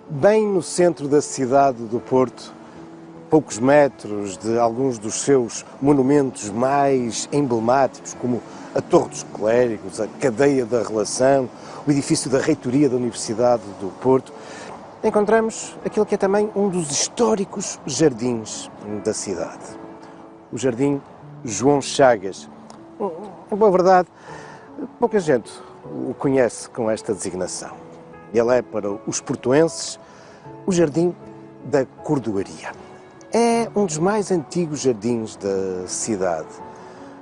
Bem no centro da cidade do Porto, poucos metros de alguns dos seus monumentos mais emblemáticos, como a Torre dos Clérigos, a Cadeia da Relação, o edifício da Reitoria da Universidade do Porto, encontramos aquele que é também um dos históricos jardins da cidade. O Jardim João Chagas. Em boa verdade, pouca gente o conhece com esta designação. Ele é, para os portuenses, o Jardim da Cordoaria. É um dos mais antigos jardins da cidade,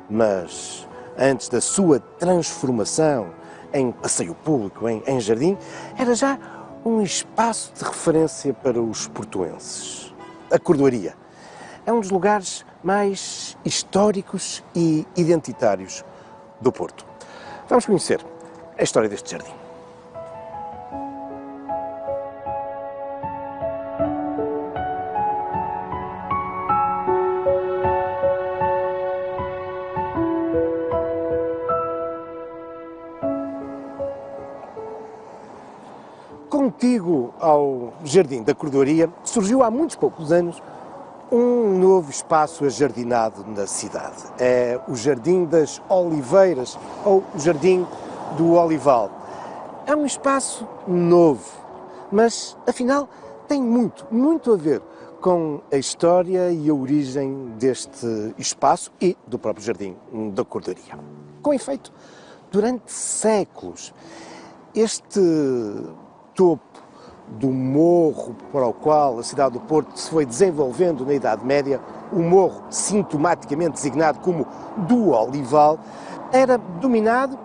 mas antes da sua transformação em passeio público, em jardim, era já um espaço de referência para os portuenses. A Cordoaria é um dos lugares mais históricos e identitários do Porto. Vamos conhecer a história deste jardim. Contíguo ao Jardim da Cordoaria, surgiu há muitos poucos anos um novo espaço ajardinado na cidade. É o Jardim das Oliveiras, ou o Jardim do Olival. É um espaço novo, mas afinal tem muito a ver com a história e a origem deste espaço e do próprio Jardim da Cordoaria. Com efeito, durante séculos, este topo do morro para o qual a cidade do Porto se foi desenvolvendo na Idade Média, o morro sintomaticamente designado como do Olival, era dominado,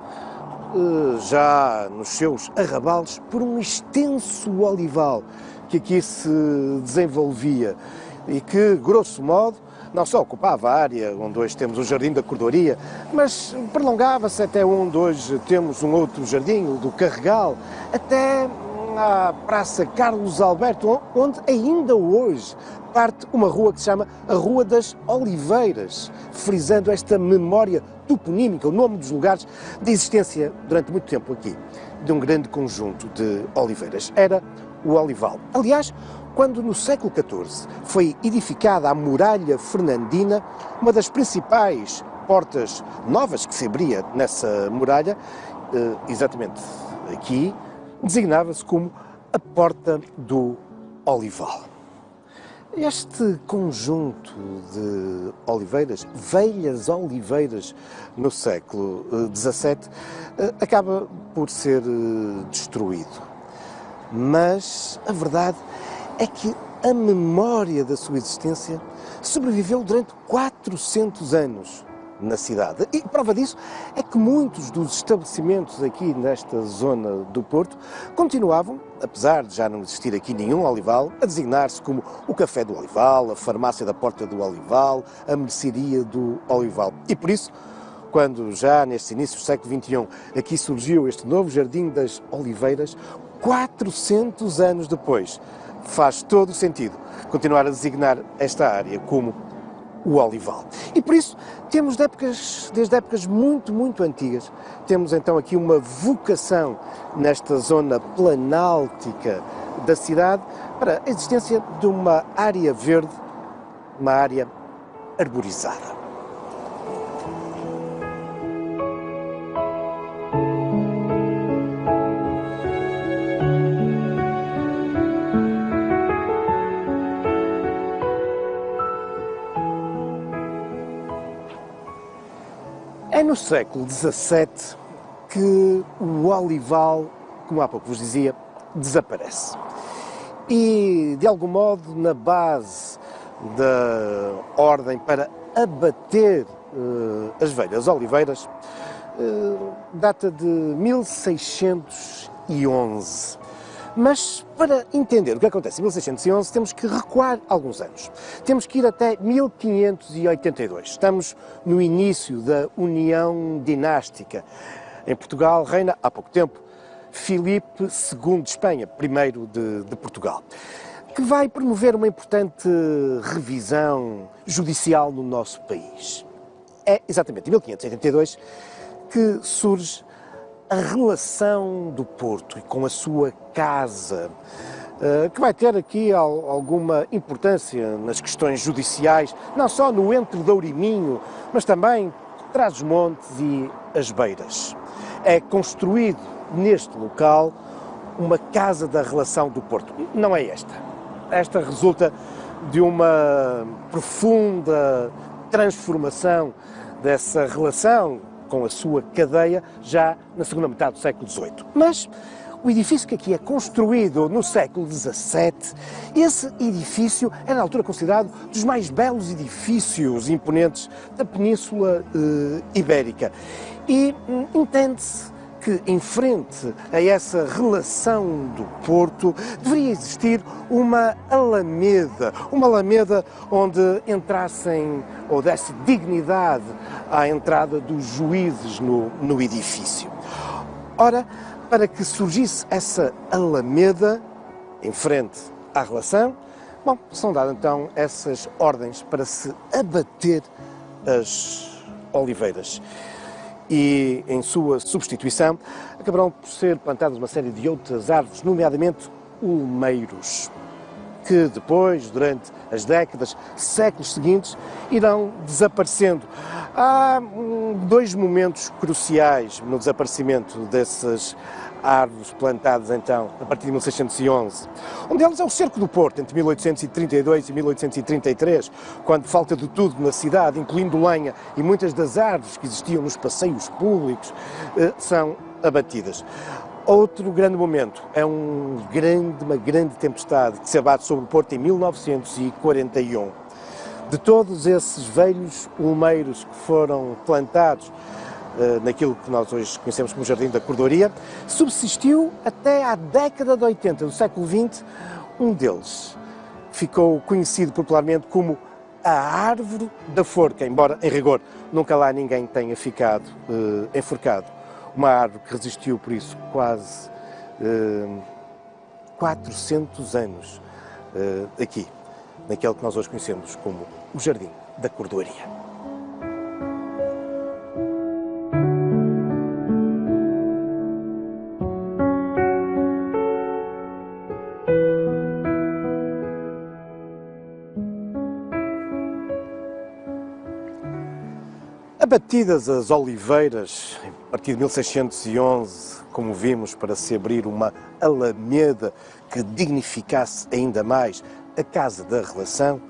já nos seus arrabaldes, por um extenso olival que aqui se desenvolvia e que, grosso modo, não só ocupava a área onde hoje temos o Jardim da Cordoaria, mas prolongava-se até onde hoje temos um outro jardim, o do Carregal, até à Praça Carlos Alberto, onde ainda hoje parte uma rua que se chama a Rua das Oliveiras, frisando esta memória toponímica, o nome dos lugares, de existência durante muito tempo aqui, de um grande conjunto de oliveiras. Era o Olival. Aliás, quando no século XIV foi edificada a Muralha Fernandina, uma das principais portas novas que se abria nessa muralha, exatamente aqui, designava-se como a Porta do Olival. Este conjunto de oliveiras, velhas oliveiras no século XVII, acaba por ser destruído. Mas a verdade é que a memória da sua existência sobreviveu durante 400 anos na cidade. E prova disso é que muitos dos estabelecimentos aqui nesta zona do Porto continuavam, apesar de já não existir aqui nenhum olival, a designar-se como o Café do Olival, a Farmácia da Porta do Olival, a Mercearia do Olival. E por isso, quando já neste início do século XXI aqui surgiu este novo Jardim das Oliveiras, 400 anos depois, faz todo o sentido continuar a designar esta área como o Olival. E por isso temos desde épocas muito antigas, temos então aqui uma vocação nesta zona planáltica da cidade para a existência de uma área verde, uma área arborizada. É no século XVII que o olival, como há pouco vos dizia, desaparece. E, de algum modo, na base da ordem para abater as velhas oliveiras, data de 1611. Mas para entender o que acontece em 1611 temos que recuar alguns anos. Temos que ir até 1582. Estamos no início da União Dinástica. Em Portugal reina, há pouco tempo, Filipe II de Espanha, primeiro de Portugal, que vai promover uma importante revisão judicial no nosso país. É exatamente em 1582 que surge a relação do Porto e com a sua casa, que vai ter aqui alguma importância nas questões judiciais, não só no Entre-Douro e Minho, mas também Trás-os-Montes e as Beiras. É construído neste local uma casa da relação do Porto. Não é esta. Esta resulta de uma profunda transformação dessa relação com a sua cadeia já na segunda metade do século XVIII. Mas o edifício que aqui é construído no século XVII, esse edifício é na altura considerado dos mais belos edifícios imponentes da Península Ibérica. E entende-se que, em frente a essa relação do Porto, deveria existir uma alameda onde entrassem ou desse dignidade à entrada dos juízes no edifício. Ora, para que surgisse essa alameda em frente à relação, são dadas então essas ordens para se abater as oliveiras. E, em sua substituição, acabarão por ser plantadas uma série de outras árvores, nomeadamente olmeiros, que depois, durante as décadas, séculos seguintes, irão desaparecendo. Há dois momentos cruciais no desaparecimento dessas árvores plantadas, então, a partir de 1611. Um deles é o Cerco do Porto, entre 1832 e 1833, quando falta de tudo na cidade, incluindo lenha, e muitas das árvores que existiam nos passeios públicos são abatidas. Outro grande momento é uma grande tempestade que se abate sobre o Porto em 1941. De todos esses velhos olmeiros que foram plantados naquilo que nós hoje conhecemos como Jardim da Cordoaria, subsistiu até à década de 80 do século XX. Um deles ficou conhecido popularmente como a Árvore da Forca, embora, em rigor, nunca lá ninguém tenha ficado enforcado. Uma árvore que resistiu, por isso, quase 400 anos aqui, naquele que nós hoje conhecemos como o Jardim da Cordoaria. Abatidas as oliveiras, a partir de 1611, como vimos, para se abrir uma alameda que dignificasse ainda mais a casa da relação,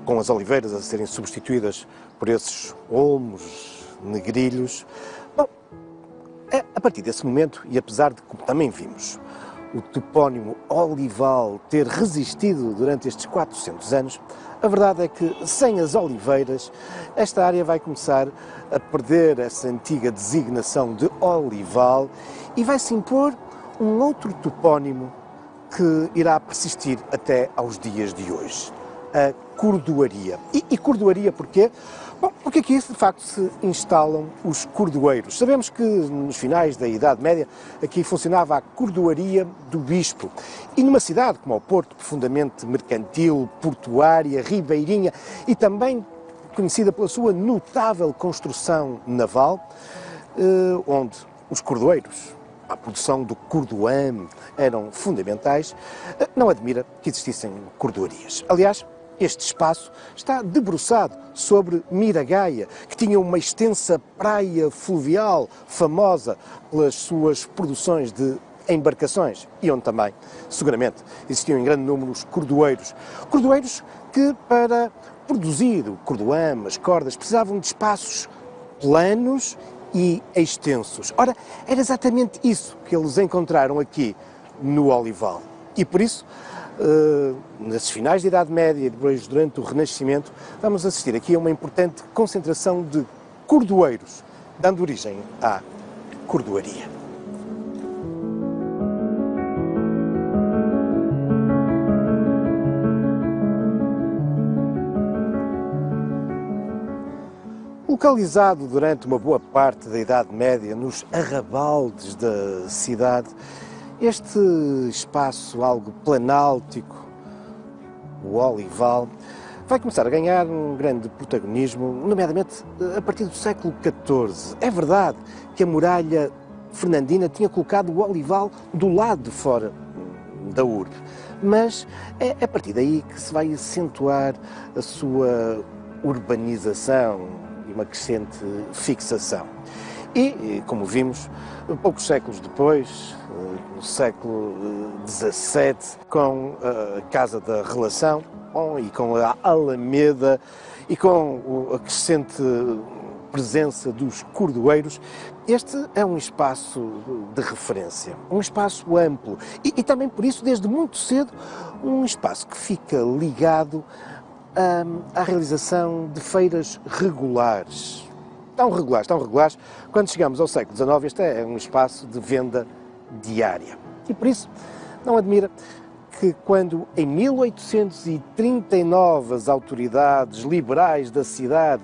com as oliveiras a serem substituídas por esses olmos negrilhos. A partir desse momento, e apesar de, como também vimos, o topónimo Olival ter resistido durante estes 400 anos, a verdade é que, sem as oliveiras, esta área vai começar a perder essa antiga designação de olival e vai-se impor um outro topónimo que irá persistir até aos dias de hoje, a cordoaria. E cordoaria porquê? Porque aqui, de facto, se instalam os cordoeiros. Sabemos que, nos finais da Idade Média, aqui funcionava a cordoaria do Bispo. E numa cidade como o Porto, profundamente mercantil, portuária, ribeirinha e também conhecida pela sua notável construção naval, onde os cordoeiros, a produção do cordoame, eram fundamentais, não admira que existissem cordoarias. Aliás, este espaço está debruçado sobre Miragaia, que tinha uma extensa praia fluvial famosa pelas suas produções de embarcações e onde também, seguramente, existiam em grande número os cordoeiros. Cordoeiros que, para produzir o cordoame, as cordas, precisavam de espaços planos e extensos. Ora, era exatamente isso que eles encontraram aqui no Olival. E por isso, nesses finais da Idade Média e depois durante o Renascimento, vamos assistir aqui a uma importante concentração de cordoeiros, dando origem à cordoaria. Localizado durante uma boa parte da Idade Média nos arrabaldes da cidade, este espaço algo planáltico, o Olival, vai começar a ganhar um grande protagonismo, nomeadamente a partir do século XIV. É verdade que a muralha fernandina tinha colocado o Olival do lado de fora da urbe, mas é a partir daí que se vai acentuar a sua urbanização e uma crescente fixação. E, como vimos, poucos séculos depois, no século XVII, com a Casa da Relação e com a Alameda e com a crescente presença dos cordoeiros, este é um espaço de referência, um espaço amplo e também por isso, desde muito cedo, um espaço que fica ligado à realização de feiras regulares. Tão regulares, quando chegamos ao século XIX, este é um espaço de venda diária. E por isso, não admira que quando em 1839 as autoridades liberais da cidade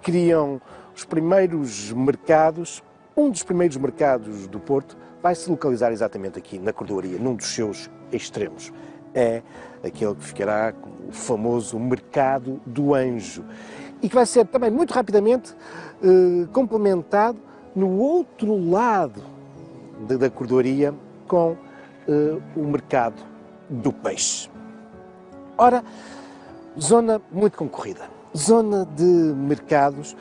criam os primeiros mercados, um dos primeiros mercados do Porto vai se localizar exatamente aqui na Cordoaria, num dos seus extremos. É aquele que ficará como o famoso Mercado do Anjo e que vai ser também muito rapidamente complementado no outro lado da Cordoaria com o Mercado do Peixe. Ora, zona muito concorrida, zona de mercados,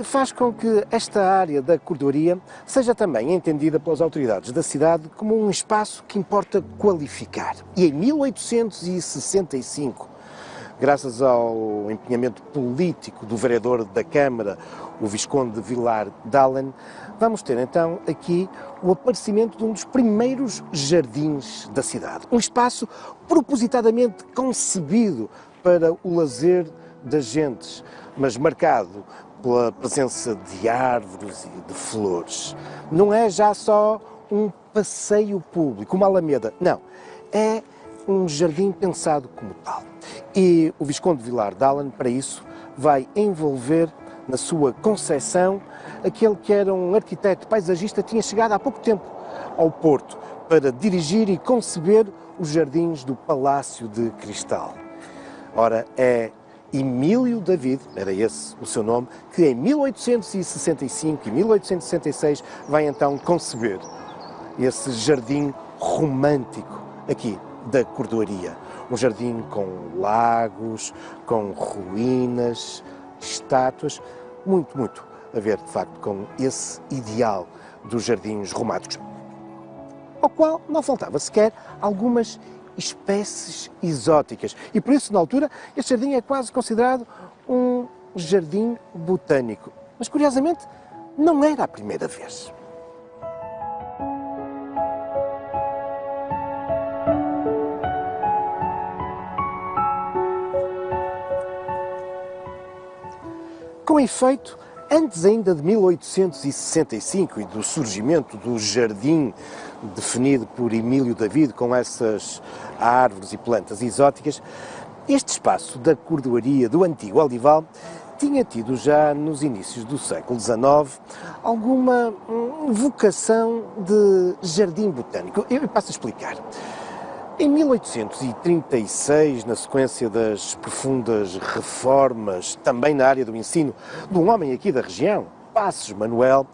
faz com que esta área da Cordoaria seja também entendida pelas autoridades da cidade como um espaço que importa qualificar. E em 1865, graças ao empenhamento político do vereador da Câmara, o Visconde de Vilar d'Alen, vamos ter então aqui o aparecimento de um dos primeiros jardins da cidade. Um espaço propositadamente concebido para o lazer das gentes, mas marcado pela presença de árvores e de flores. Não é já só um passeio público, uma alameda, não. É um jardim pensado como tal. E o Visconde de Vilar d'Alen, para isso, vai envolver na sua concepção aquele que era um arquiteto paisagista que tinha chegado há pouco tempo ao Porto para dirigir e conceber os jardins do Palácio de Cristal. Ora, é Emílio David, era esse o seu nome, que em 1865 e 1866 vai então conceber esse jardim romântico aqui da Cordoaria. Um jardim com lagos, com ruínas, estátuas, muito a ver, de facto, com esse ideal dos jardins românticos, ao qual não faltava sequer algumas espécies exóticas. E por isso, na altura, este jardim é quase considerado um jardim botânico. Mas, curiosamente, não era a primeira vez. Com efeito, antes ainda de 1865 e do surgimento do jardim definido por Emílio David com essas árvores e plantas exóticas, este espaço da Cordoaria do antigo Olival tinha tido já nos inícios do século XIX alguma vocação de jardim botânico. Eu passo a explicar. Em 1836, na sequência das profundas reformas, também na área do ensino, de um homem aqui da região, Passos Manuel,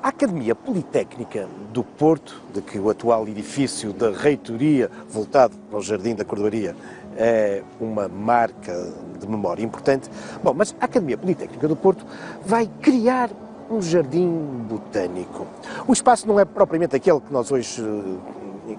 a Academia Politécnica do Porto, de que o atual edifício da reitoria, voltado para o Jardim da Cordoaria, é uma marca de memória importante. Bom, mas a Academia Politécnica do Porto vai criar um jardim botânico. O espaço não é propriamente aquele que nós hoje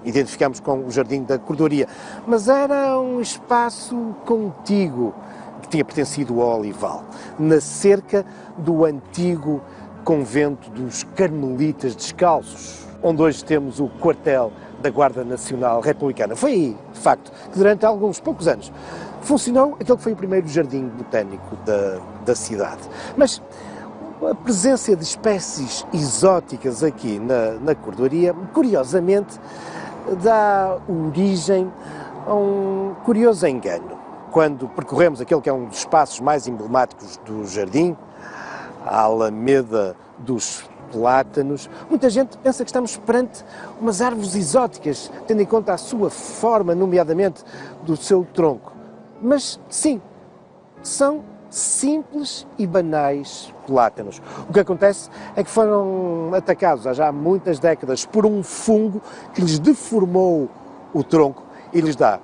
identificamos com o Jardim da Cordoaria, mas era um espaço contíguo que tinha pertencido ao Olival, na cerca do antigo convento dos Carmelitas Descalços, onde hoje temos o quartel da Guarda Nacional Republicana. Foi aí, de facto, que durante alguns poucos anos funcionou aquele que foi o primeiro jardim botânico da cidade. Mas a presença de espécies exóticas aqui na Cordoaria, curiosamente, dá origem a um curioso engano. Quando percorremos aquele que é um dos espaços mais emblemáticos do jardim, a Alameda dos Plátanos, muita gente pensa que estamos perante umas árvores exóticas, tendo em conta a sua forma, nomeadamente do seu tronco. Mas sim, são simples e banais plátanos. O que acontece é que foram atacados há já muitas décadas por um fungo que lhes deformou o tronco e lhes dá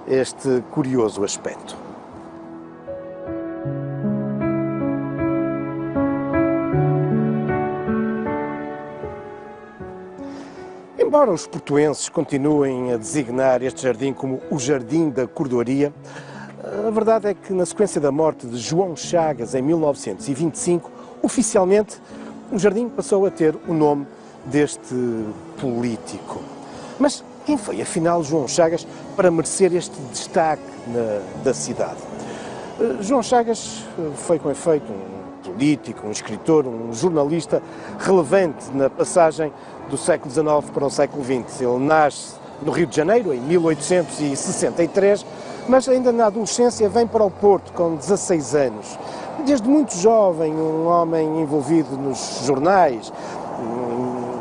este curioso aspecto. Embora os portuenses continuem a designar este jardim como o Jardim da Cordoaria, a verdade é que, na sequência da morte de João Chagas em 1925, oficialmente o jardim passou a ter o nome deste político. Mas quem foi, afinal, João Chagas para merecer este destaque da cidade? João Chagas foi, com efeito, um político, um escritor, um jornalista relevante na passagem do século XIX para o século XX. Ele nasce no Rio de Janeiro, em 1863, mas ainda na adolescência vem para o Porto com 16 anos. Desde muito jovem, um homem envolvido nos jornais,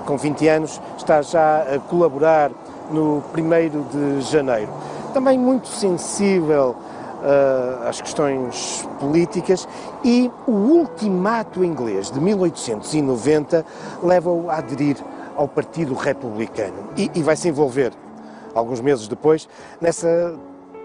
com 20 anos, está já a colaborar no 1º de Janeiro. Também muito sensível às questões políticas, e o ultimato inglês de 1890 leva-o a aderir ao Partido Republicano e vai se envolver, alguns meses depois, nessa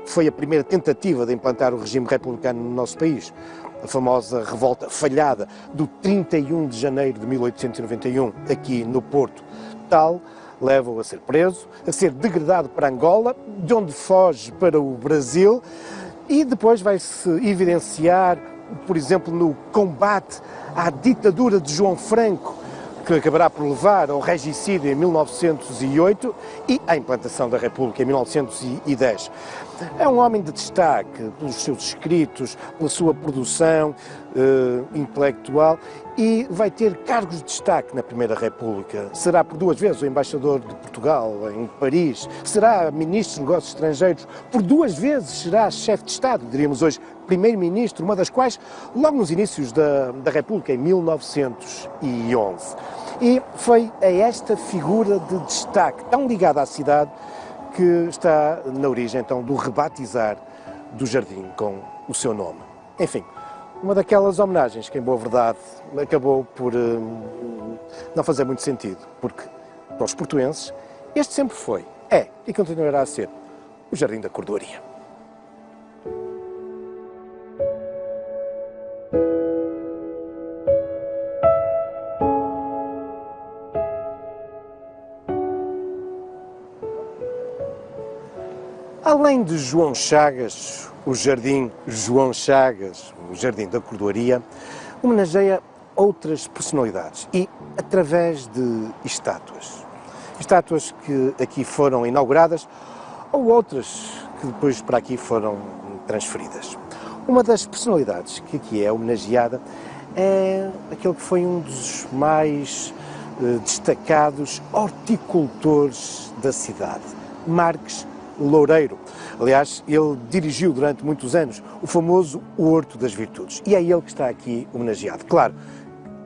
foi a primeira tentativa de implantar o regime republicano no nosso país. A famosa revolta falhada do 31 de janeiro de 1891, aqui no Porto. Tal leva-o a ser preso, a ser degradado para Angola, de onde foge para o Brasil, e depois vai-se evidenciar, por exemplo, no combate à ditadura de João Franco, que acabará por levar ao regicídio em 1908 e à implantação da República em 1910. É um homem de destaque pelos seus escritos, pela sua produção intelectual, e vai ter cargos de destaque na Primeira República. Será por 2 vezes o embaixador de Portugal em Paris, será ministro dos Negócios Estrangeiros, por 2 vezes será chefe de Estado, diríamos hoje primeiro-ministro, uma das quais logo nos inícios da República, em 1911. E foi a esta figura de destaque, tão ligada à cidade, que está na origem, então, do rebatizar do jardim com o seu nome. Enfim, uma daquelas homenagens que, em boa verdade, acabou por não fazer muito sentido, porque, para os portuenses, este sempre foi, é e continuará a ser o Jardim da Cordoaria. Além de João Chagas, o Jardim João Chagas, o Jardim da Cordoaria, homenageia outras personalidades e através de estátuas. Estátuas que aqui foram inauguradas ou outras que depois para aqui foram transferidas. Uma das personalidades que aqui é homenageada é aquele que foi um dos mais destacados horticultores da cidade, Marques Loureiro. Aliás, ele dirigiu durante muitos anos o famoso Horto das Virtudes, e é ele que está aqui homenageado. Claro,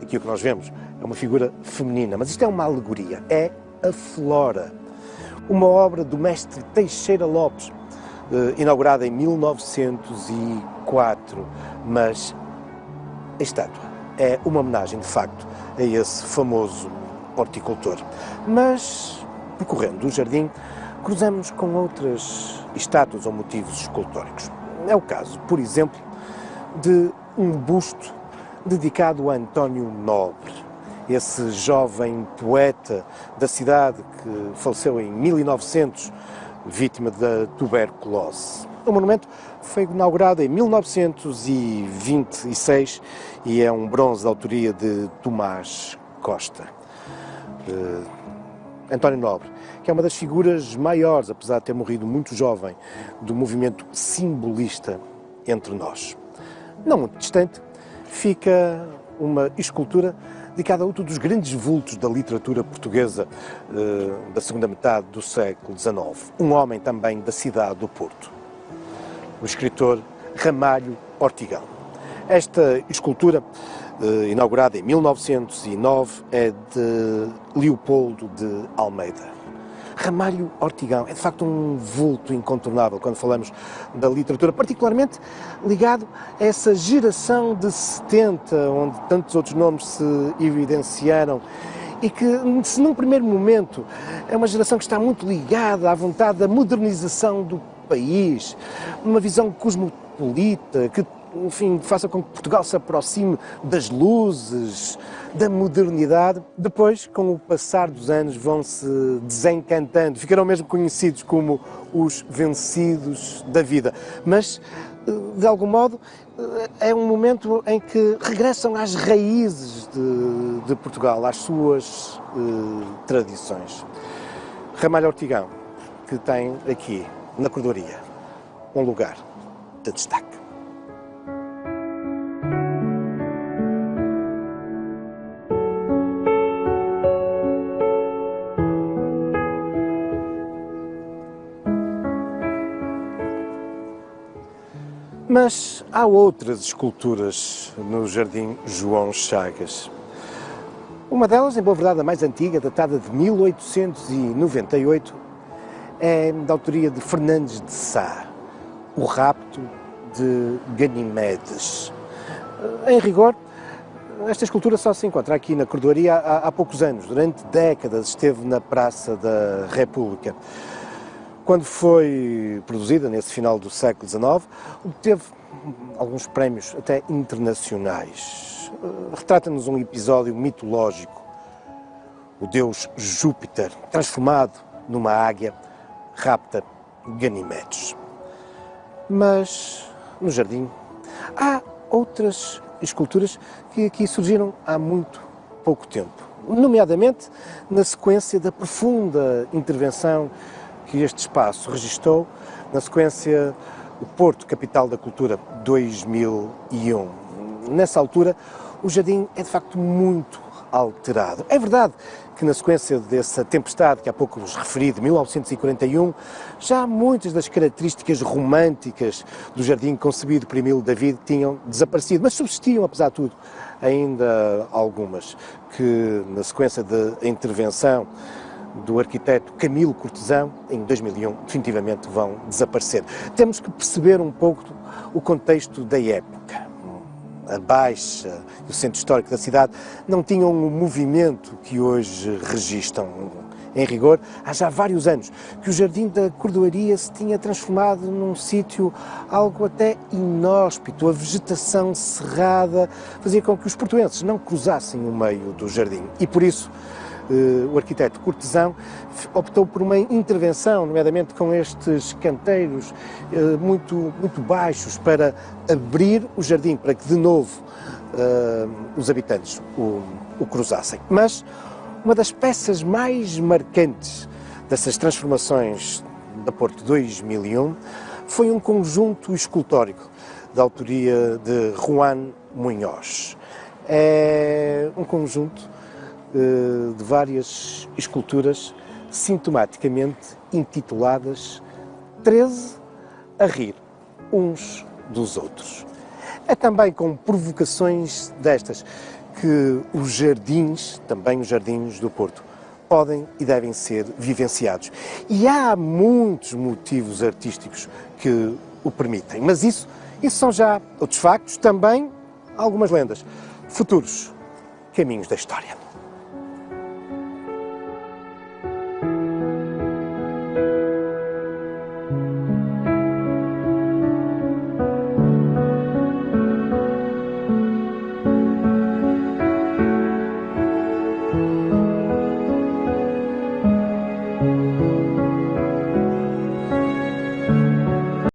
aqui o que nós vemos é uma figura feminina, mas isto é uma alegoria, é a Flora, uma obra do mestre Teixeira Lopes, inaugurada em 1904, mas a estátua é uma homenagem, de facto, a esse famoso horticultor. Mas, percorrendo o jardim, cruzamos com outras estátuas ou motivos escultóricos. É o caso, por exemplo, de um busto dedicado a António Nobre, esse jovem poeta da cidade que faleceu em 1900, vítima da tuberculose. O monumento foi inaugurado em 1926 e é um bronze de autoria de Tomás Costa. António Nobre, que é uma das figuras maiores, apesar de ter morrido muito jovem, do movimento simbolista entre nós. Não muito distante, fica uma escultura dedicada a outro dos grandes vultos da literatura portuguesa da segunda metade do século XIX, um homem também da cidade do Porto, o escritor Ramalho Ortigão. Esta escultura inaugurada em 1909, é de Leopoldo de Almeida. Ramalho Ortigão é de facto um vulto incontornável quando falamos da literatura, particularmente ligado a essa geração de 70, onde tantos outros nomes se evidenciaram e que, se num primeiro momento, é uma geração que está muito ligada à vontade da modernização do país, uma visão cosmopolita que, enfim, faça com que Portugal se aproxime das luzes, da modernidade. Depois, com o passar dos anos, vão-se desencantando, ficarão mesmo conhecidos como os vencidos da vida. Mas, de algum modo, é um momento em que regressam às raízes de Portugal, às suas tradições. Ramalho Ortigão, que tem aqui, na cordoaria, um lugar de destaque. Mas há outras esculturas no Jardim João Chagas. Uma delas, em boa verdade, a mais antiga, datada de 1898, é da autoria de Fernandes de Sá, O Rapto de Ganimedes. Em rigor, esta escultura só se encontra aqui na cordoaria há poucos anos. Durante décadas esteve na Praça da República. Quando foi produzida, nesse final do século XIX, obteve alguns prémios até internacionais. Retrata-nos um episódio mitológico. O deus Júpiter, transformado numa águia, rapta Ganimedes. Mas, no jardim, há outras esculturas que aqui surgiram há muito pouco tempo. Nomeadamente, na sequência da profunda intervenção que este espaço registou, na sequência o Porto, capital da cultura, 2001. Nessa altura, o jardim é de facto muito alterado. É verdade que na sequência dessa tempestade que há pouco vos referi, de 1941, já muitas das características românticas do jardim concebido por Emílio David tinham desaparecido, mas subsistiam, apesar de tudo, ainda algumas, que na sequência da intervenção do arquiteto Camilo Cortesão, em 2001, definitivamente vão desaparecer. Temos que perceber um pouco o contexto da época. A Baixa e o centro histórico da cidade não tinham o movimento que hoje registram. Em rigor, há já vários anos que o Jardim da Cordoaria se tinha transformado num sítio algo até inóspito. A vegetação cerrada fazia com que os portuenses não cruzassem o meio do jardim. E por isso, o arquiteto Cortesão optou por uma intervenção, nomeadamente com estes canteiros muito baixos, para abrir o jardim, para que de novo os habitantes o cruzassem. Mas uma das peças mais marcantes dessas transformações da Porto 2001 foi um conjunto escultórico da autoria de Juan Munhoz. É um conjunto de várias esculturas sintomaticamente intituladas 13 a rir uns dos outros. É também com provocações destas que os jardins, também os jardins do Porto, podem e devem ser vivenciados. E há muitos motivos artísticos que o permitem, mas isso são já outros factos, também algumas lendas, futuros caminhos da história.